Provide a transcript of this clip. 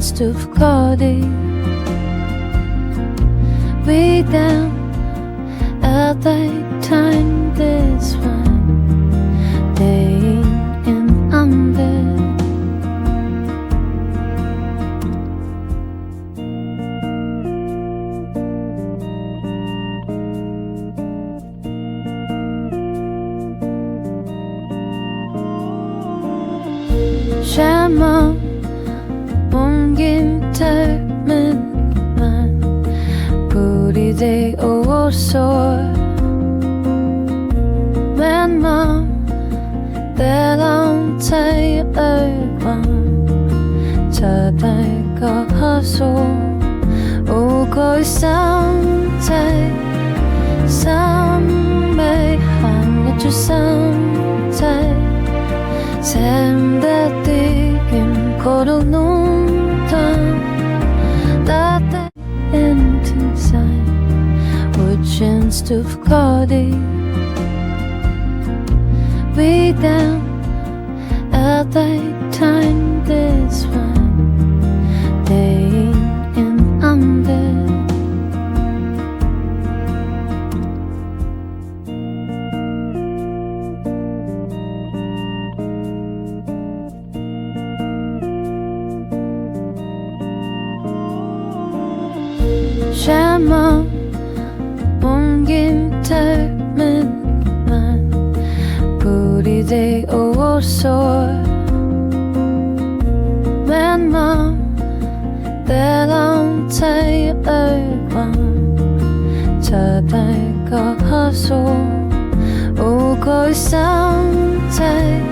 känns du förklarlig. Without a time this one day in under. Känner 옮긴 닮은만 불이 되어 오소 맨맘 때론 태열과 자달가서 오고 있었대 선배한 여주 선대 샘대띠긴 걸어놓던 따뜻한 inside would chance to forget without a time this one day in under. 샤먼 옮긴 닮은만 불이 되어 오소 맨맘 때론 태열과 자달가서 오고 있었대